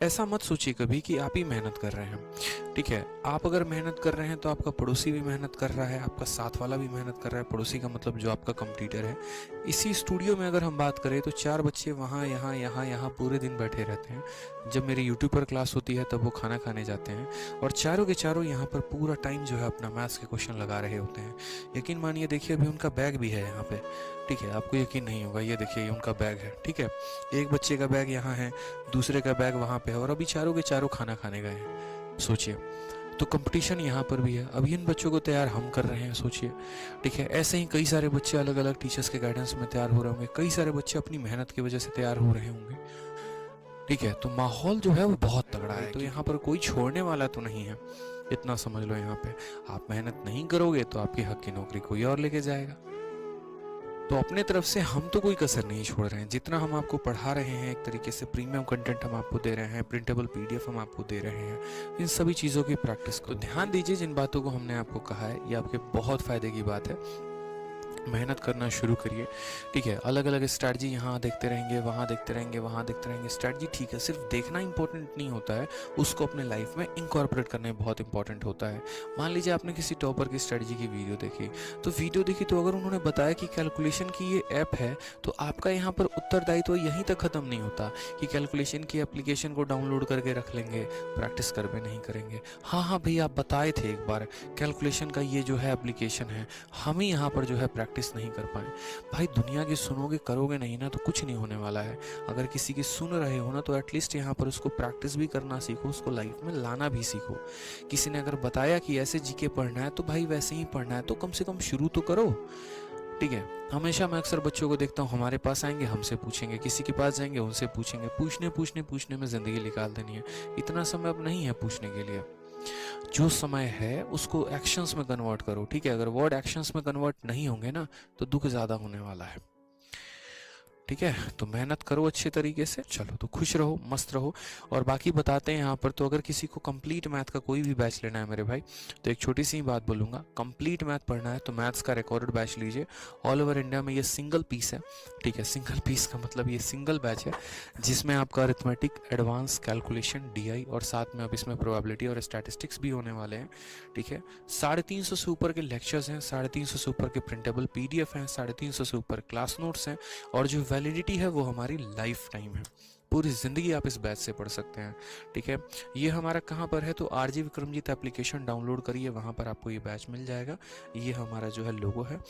ऐसा मत सोचिए कभी कि आप ही मेहनत कर रहे हैं। ठीक है, आप अगर मेहनत कर रहे हैं तो आपका पड़ोसी भी मेहनत कर रहा है, आपका साथ वाला भी मेहनत कर रहा है। पड़ोसी का मतलब जो आपका कंपटीटर है। इसी स्टूडियो में अगर हम बात करें तो 4 बच्चे वहाँ यहाँ यहाँ यहाँ पूरे दिन बैठे रहते हैं। जब मेरी यूट्यूब पर क्लास होती है तब वो खाना खाने जाते हैं और चारों के चारों यहाँ पर पूरा टाइम जो है अपना मैथ्स के क्वेश्चन लगा रहे होते हैं। यकीन मानिए, देखिए अभी उनका बैग भी है यहाँ पे। ठीक है, आपको यकीन नहीं होगा, ये देखिए ये उनका बैग है। ठीक है, एक बच्चे का बैग यहाँ है, दूसरे का बैग वहाँ पे है और अभी चारों के चारों खाना खाने गए हैं। सोचिए, तो कंपटीशन यहाँ पर भी है। अभी इन बच्चों को तैयार हम कर रहे हैं, सोचिए। ठीक है, ऐसे ही कई सारे बच्चे अलग अलग टीचर्स के गाइडेंस में तैयार हो रहे होंगे, कई सारे बच्चे अपनी मेहनत की वजह से तैयार हो रहे होंगे। ठीक है, तो माहौल जो है वो बहुत तगड़ा है, तो यहाँ पर कोई छोड़ने वाला तो नहीं है। इतना समझ लो, यहाँ पे आप मेहनत नहीं करोगे तो आपकी हक की नौकरी कोई और लेके जाएगा। तो अपने तरफ से हम तो कोई कसर नहीं छोड़ रहे हैं। जितना हम आपको पढ़ा रहे हैं, एक तरीके से प्रीमियम कंटेंट हम आपको दे रहे हैं, प्रिंटेबल पीडीएफ हम आपको दे रहे हैं, इन सभी चीज़ों की प्रैक्टिस को ध्यान दीजिए। जिन बातों को हमने आपको कहा है ये आपके बहुत फ़ायदे की बात है। मेहनत करना शुरू करिए। ठीक है, अलग अलग स्ट्रैटेजी यहाँ देखते रहेंगे, वहाँ देखते रहेंगे, वहाँ देखते रहेंगे। स्ट्रैटेजी ठीक है, सिर्फ देखना इंपॉर्टेंट नहीं होता है, उसको अपने लाइफ में इंकॉर्पोरेट करना बहुत इंपॉर्टेंट होता है। मान लीजिए आपने किसी टॉपर की स्ट्रैटेजी की वीडियो देखी, तो अगर उन्होंने बताया कि कैलकुलेशन की ये ऐप है, तो आपका यहाँ पर उत्तरदायित्व यहीं तक ख़त्म नहीं होता कि कैलकुलेशन की एप्लीकेशन को डाउनलोड करके रख लेंगे, प्रैक्टिस कर भी नहीं करेंगे। हाँ हाँ भाई, आप बताए थे एक बार कैलकुलेशन का ये जो है एप्लीकेशन है, हम ही यहाँ पर जो है प्रैक्टिस नहीं कर पाए। भाई दुनिया की सुनोगे करोगे नहीं ना तो कुछ नहीं होने वाला है। अगर किसी की सुन रहे हो ना तो एटलीस्ट यहाँ पर उसको प्रैक्टिस भी करना सीखो, उसको लाइफ में लाना भी सीखो। किसी ने अगर बताया कि ऐसे जीके पढ़ना है तो भाई वैसे ही पढ़ना है, तो कम से कम शुरू तो करो। ठीक है, हमेशा मैं अक्सर बच्चों को देखता हूँ, हमारे पास आएंगे हमसे पूछेंगे, किसी के पास जाएंगे उनसे पूछेंगे, पूछने पूछने पूछने में ज़िंदगी निकाल देनी है। इतना समय अब नहीं है पूछने के लिए। जो समय है उसको एक्शंस में कन्वर्ट करो। ठीक है, अगर वर्ड एक्शंस में कन्वर्ट नहीं होंगे ना तो दुख ज़्यादा होने वाला है। ठीक है, तो मेहनत करो अच्छे तरीके से। चलो, तो खुश रहो, मस्त रहो। और बाकी बताते हैं यहाँ पर, तो अगर किसी को कंप्लीट मैथ का कोई भी बैच लेना है मेरे भाई, तो एक छोटी सी बात बोलूँगा, कंप्लीट मैथ पढ़ना है तो मैथ्स का रिकॉर्डेड बैच लीजिए। ऑल ओवर इंडिया में ये सिंगल पीस है। ठीक है, सिंगल पीस का मतलब ये सिंगल बैच है जिसमें आपका अरिथमेटिक, एडवांस, कैलकुलेशन, डीआई और साथ में अब इसमें प्रोबेबिलिटी और स्टैटिस्टिक्स भी होने वाले हैं। ठीक है, 350 से ऊपर के लेक्चर्स हैं, 350 से ऊपर के प्रिंटेबल पीडीएफ हैं, 350 से ऊपर क्लास नोट्स हैं और जो वैलिडिटी है वो हमारी लाइफ टाइम है। पूरी ज़िंदगी आप इस बैच से पढ़ सकते हैं। ठीक है, ये हमारा कहाँ पर है, तो आरजी विक्रमजीत एप्लीकेशन डाउनलोड करिए, वहाँ पर आपको ये बैच मिल जाएगा। ये हमारा जो है लोगो है